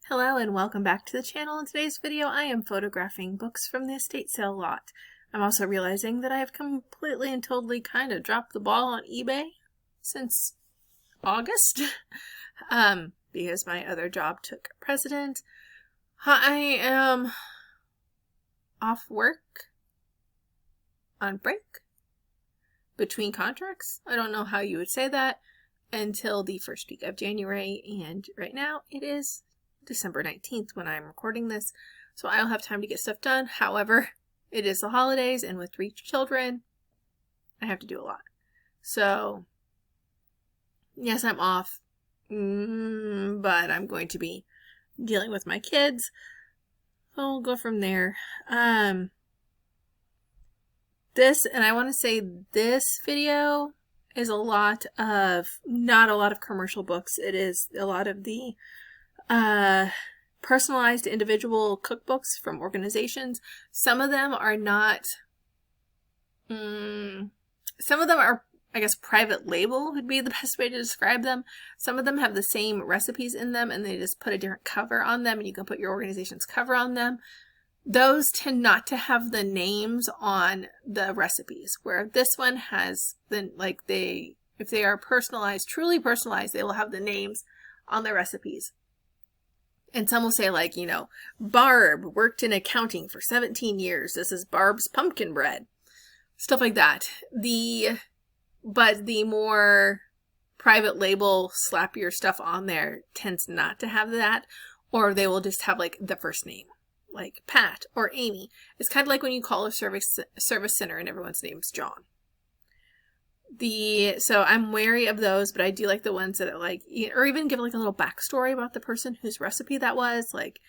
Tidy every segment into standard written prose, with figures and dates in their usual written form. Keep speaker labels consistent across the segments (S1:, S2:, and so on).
S1: Hello and welcome back to the channel. In today's video I am photographing books from the estate sale lot. I'm also realizing that I have completely and totally kind of dropped the ball on eBay since August because my other job took precedent. I am off work, on break, between contracts. I don't know how you would say that, until the first week of January, and right now it is December 19th when I'm recording this, so I'll have time to get stuff done. However, it is the holidays, and with 3 children, I have to do a lot. So, yes, I'm off, but I'm going to be dealing with my kids. So we'll go from there. And I want to say this video is not a lot of commercial books. It is a lot of the personalized individual cookbooks from organizations. Some of them are not, some of them are, I guess, private label would be the best way to describe them. Some of them have the same recipes in them and they just put a different cover on them and you can put your organization's cover on them. Those tend not to have the names on the recipes, where this one has the, if they are personalized, truly personalized, they will have the names on the recipes. And some will say, like, you know, Barb worked in accounting for 17 years. This is Barb's pumpkin bread. Stuff like that. But the more private label, slappier stuff on there tends not to have that. Or they will just have, like, the first name. Like Pat or Amy. It's kind of like when you call a service center and everyone's name's John. So I'm wary of those, but I do like the ones that are like, or even give like a little backstory about the person whose recipe that was. Like,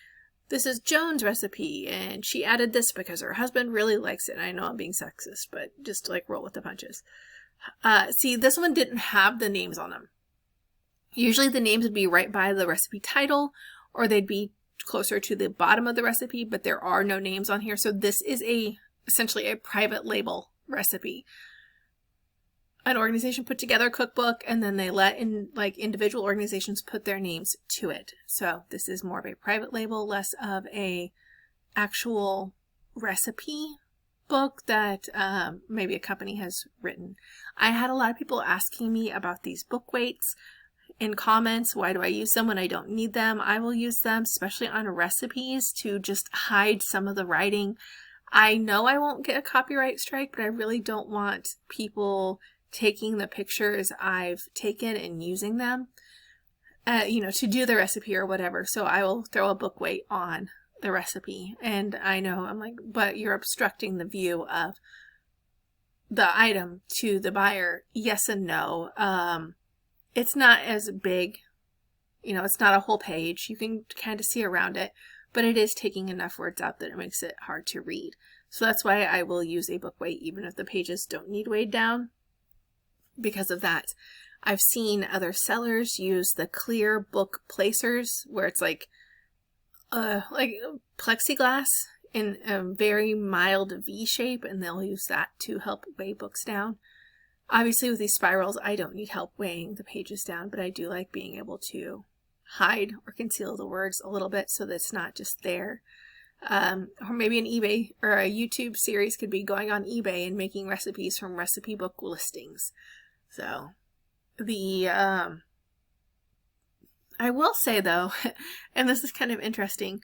S1: this is Joan's recipe and she added this because her husband really likes it. And I know I'm being sexist, but just like roll with the punches. See, this one didn't have the names on them. Usually the names would be right by the recipe title, or they'd be closer to the bottom of the recipe, but there are no names on here. So this is essentially a private label recipe. An organization put together a cookbook and then they let individual organizations put their names to it. So this is more of a private label, less of a actual recipe book that maybe a company has written. I had a lot of people asking me about these book weights in comments. Why do I use them when I don't need them? I will use them, especially on recipes, to just hide some of the writing. I know I won't get a copyright strike, but I really don't want people taking the pictures I've taken and using them, to do the recipe or whatever. So I will throw a book weight on the recipe. And I know, I'm like, but you're obstructing the view of the item to the buyer. Yes and no. It's not as big, it's not a whole page. You can kind of see around it, but it is taking enough words out that it makes it hard to read. So that's why I will use a book weight, even if the pages don't need weighed down. Because of that, I've seen other sellers use the clear book placers, where it's like plexiglass in a very mild V shape, and they'll use that to help weigh books down. Obviously, with these spirals, I don't need help weighing the pages down, but I do like being able to hide or conceal the words a little bit so that it's not just there. Or maybe an eBay or a YouTube series could be going on eBay and making recipes from recipe book listings. So, I will say though, and this is kind of interesting,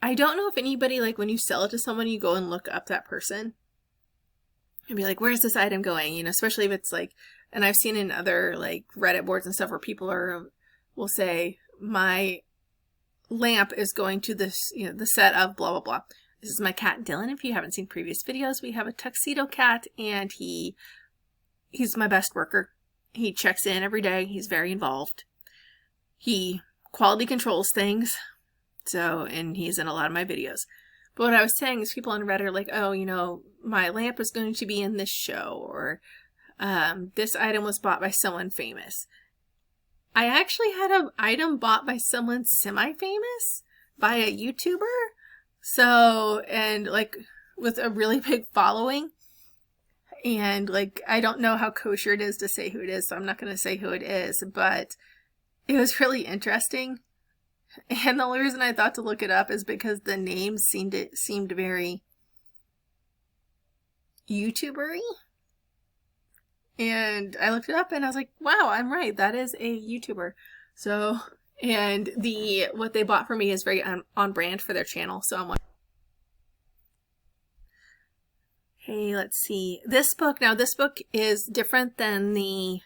S1: I don't know if anybody, like when you sell it to someone, you go and look up that person and be like, where's this item going? Especially if it's like, and I've seen in other like Reddit boards and stuff where people will say, my lamp is going to this, the set of blah, blah, blah. This is my cat, Dylan. If you haven't seen previous videos, we have a tuxedo cat, and he's my best worker. He checks in every day. He's very involved. He quality controls things. And he's in a lot of my videos. But what I was saying is people on Reddit are like, oh, my lamp is going to be in this show, or this item was bought by someone famous. I actually had an item bought by someone semi-famous, by a YouTuber. So, and like with a really big following. And like, I don't know how kosher it is to say who it is, so I'm not going to say who it is, but it was really interesting. And the only reason I thought to look it up is because the names seemed very YouTuber-y. And I looked it up and I was like, wow, I'm right. That is a YouTuber. So, and what they bought for me is very on brand for their channel. So I'm like, hey, let's see. This book is different than the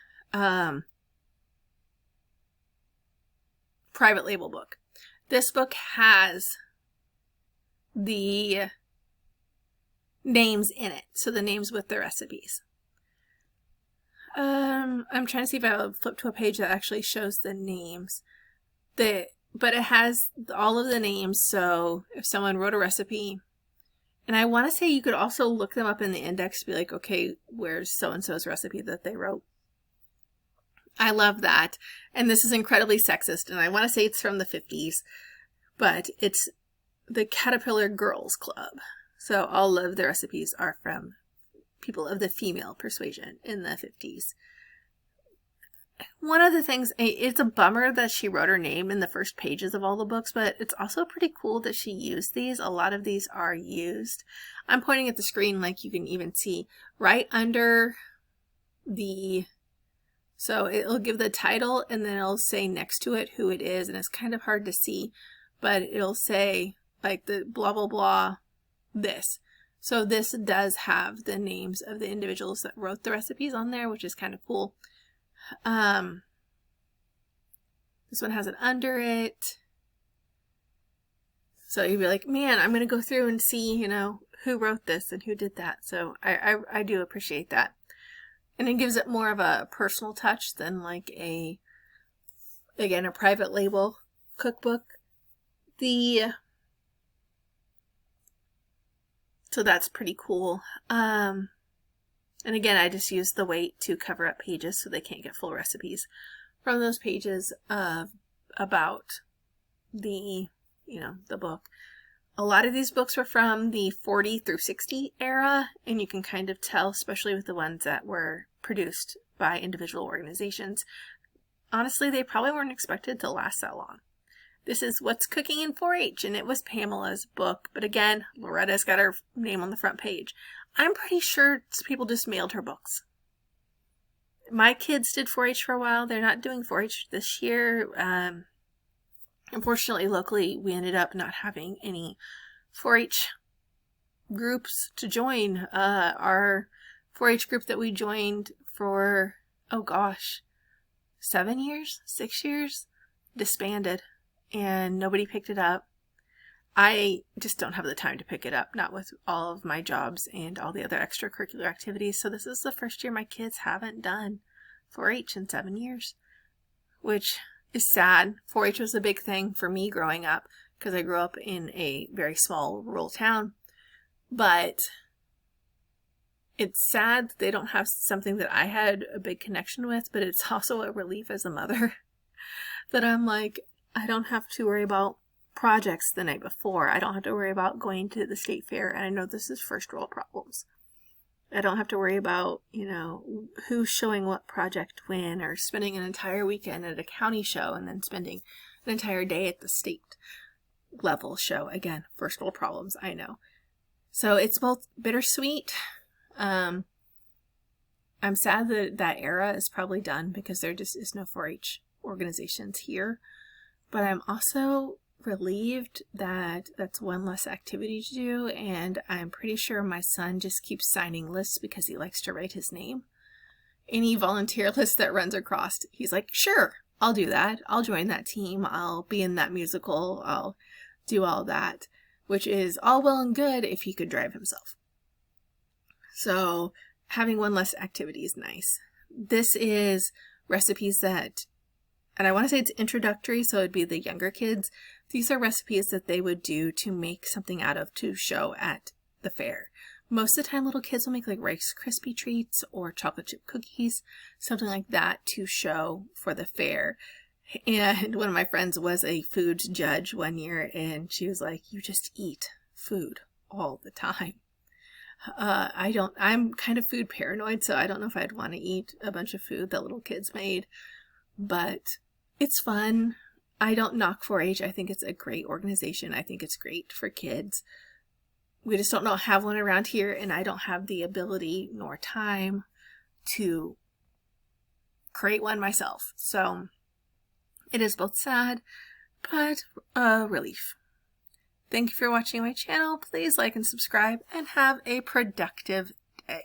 S1: private label book. This book has the names in it. So the names with the recipes. I'm trying to see if I'll flip to a page that actually shows the names. But it has all of the names, so if someone wrote a recipe, and I want to say you could also look them up in the index to be like, okay, where's so-and-so's recipe that they wrote? I love that. And this is incredibly sexist, and I want to say it's from the 50s, but it's the Caterpillar Girls Club. So all of the recipes are from people of the female persuasion in the 50s. One of the things, it's a bummer that she wrote her name in the first pages of all the books, but it's also pretty cool that she used these. A lot of these are used. I'm pointing at the screen like you can even see right under so it'll give the title and then it'll say next to it who it is, and it's kind of hard to see, but it'll say like the blah blah blah this. So this does have the names of the individuals that wrote the recipes on there, which is kind of cool. This one has it under it. So you'd be like, man, I'm going to go through and see, who wrote this and who did that. So I do appreciate that. And it gives it more of a personal touch than like a private label cookbook. So that's pretty cool. And again, I just used the weight to cover up pages so they can't get full recipes from those pages about the book. A lot of these books were from the 40 through 60 era, and you can kind of tell, especially with the ones that were produced by individual organizations. Honestly, they probably weren't expected to last that long. This is What's Cooking in 4-H, and it was Pamela's book. But again, Loretta's got her name on the front page. I'm pretty sure people just mailed her books. My kids did 4-H for a while. They're not doing 4-H this year. Unfortunately, locally, we ended up not having any 4-H groups to join. Our 4-H group that we joined for, 7 years, 6 years, disbanded, and nobody picked it up. I just don't have the time to pick it up, not with all of my jobs and all the other extracurricular activities. So this is the first year my kids haven't done 4-H in 7 years, which is sad. 4-H was a big thing for me growing up because I grew up in a very small rural town. But it's sad that they don't have something that I had a big connection with, but it's also a relief as a mother that I'm like, I don't have to worry about projects the night before. I don't have to worry about going to the state fair, and I know this is first world problems. I don't have to worry about, who's showing what project when, or spending an entire weekend at a county show and then spending an entire day at the state level show. Again, first world problems, I know. So it's both bittersweet. I'm sad that that era is probably done because there just is no 4-H organizations here. But I'm also relieved that that's one less activity to do, and I'm pretty sure my son just keeps signing lists because he likes to write his name. Any volunteer list that runs across, he's like, sure, I'll do that. I'll join that team. I'll be in that musical. I'll do all that, which is all well and good if he could drive himself. So having one less activity is nice. This is recipes that, and I want to say it's introductory, so it'd be the younger kids. These are recipes that they would do to make something out of to show at the fair. Most of the time, little kids will make like Rice Krispie treats or chocolate chip cookies, something like that to show for the fair. And one of my friends was a food judge one year, and she was like, you just eat food all the time. I'm kind of food paranoid, so I don't know if I'd want to eat a bunch of food that little kids made, but It's fun. I don't knock 4-H. I think it's a great organization. I think it's great for kids. We just don't have one around here, and I don't have the ability nor time to create one myself. So it is both sad, but a relief. Thank you for watching my channel. Please like and subscribe, and have a productive day.